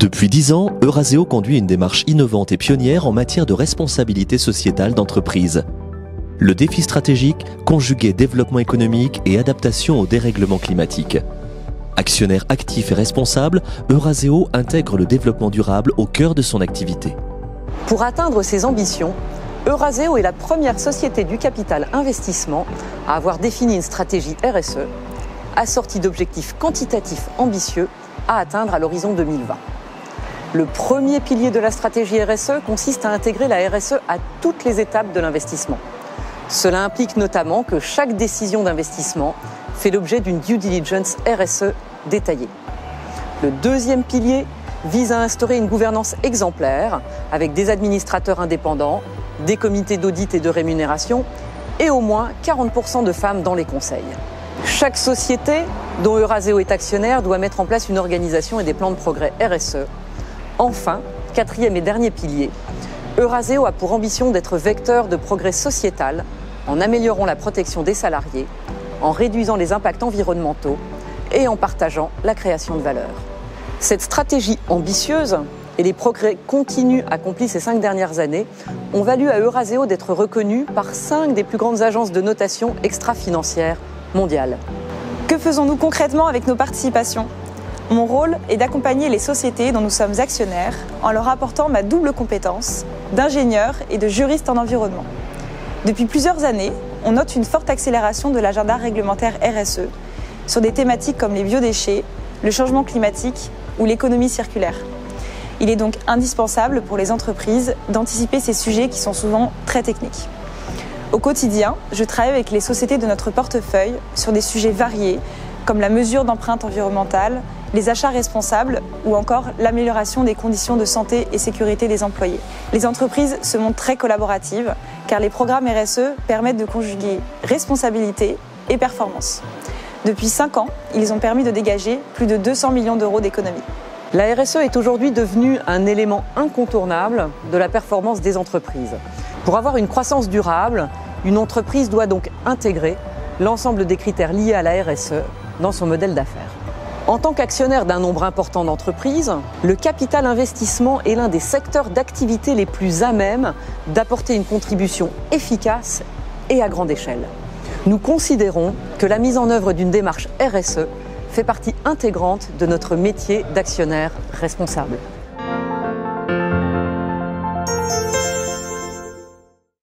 Depuis 10 ans, Eurazeo conduit une démarche innovante et pionnière en matière de responsabilité sociétale d'entreprise. Le défi stratégique, conjuguer développement économique et adaptation au dérèglement climatique. Actionnaire actif et responsable, Eurazeo intègre le développement durable au cœur de son activité. Pour atteindre ses ambitions, Eurazeo est la première société du capital investissement à avoir défini une stratégie RSE, assortie d'objectifs quantitatifs ambitieux à atteindre à l'horizon 2020. Le premier pilier de la stratégie RSE consiste à intégrer la RSE à toutes les étapes de l'investissement. Cela implique notamment que chaque décision d'investissement fait l'objet d'une due diligence RSE détaillée. Le deuxième pilier vise à instaurer une gouvernance exemplaire avec des administrateurs indépendants, des comités d'audit et de rémunération et au moins 40% de femmes dans les conseils. Chaque société dont Eurazeo est actionnaire doit mettre en place une organisation et des plans de progrès RSE. Enfin, quatrième et dernier pilier, Eurazeo a pour ambition d'être vecteur de progrès sociétal en améliorant la protection des salariés, en réduisant les impacts environnementaux et en partageant la création de valeur. Cette stratégie ambitieuse et les progrès continus accomplis ces 5 dernières années ont valu à Eurazeo d'être reconnu par 5 des plus grandes agences de notation extra-financières mondiales. Que faisons-nous concrètement avec nos participations ? Mon rôle est d'accompagner les sociétés dont nous sommes actionnaires en leur apportant ma double compétence d'ingénieur et de juriste en environnement. Depuis plusieurs années, on note une forte accélération de l'agenda réglementaire RSE sur des thématiques comme les biodéchets, le changement climatique ou l'économie circulaire. Il est donc indispensable pour les entreprises d'anticiper ces sujets qui sont souvent très techniques. Au quotidien, je travaille avec les sociétés de notre portefeuille sur des sujets variés comme la mesure d'empreinte environnementale, les achats responsables ou encore l'amélioration des conditions de santé et sécurité des employés. Les entreprises se montrent très collaboratives car les programmes RSE permettent de conjuguer responsabilité et performance. Depuis 5 ans, ils ont permis de dégager plus de 200 millions d'euros d'économies. La RSE est aujourd'hui devenue un élément incontournable de la performance des entreprises. Pour avoir une croissance durable, une entreprise doit donc intégrer l'ensemble des critères liés à la RSE dans son modèle d'affaires. En tant qu'actionnaire d'un nombre important d'entreprises, le capital investissement est l'un des secteurs d'activité les plus à même d'apporter une contribution efficace et à grande échelle. Nous considérons que la mise en œuvre d'une démarche RSE fait partie intégrante de notre métier d'actionnaire responsable.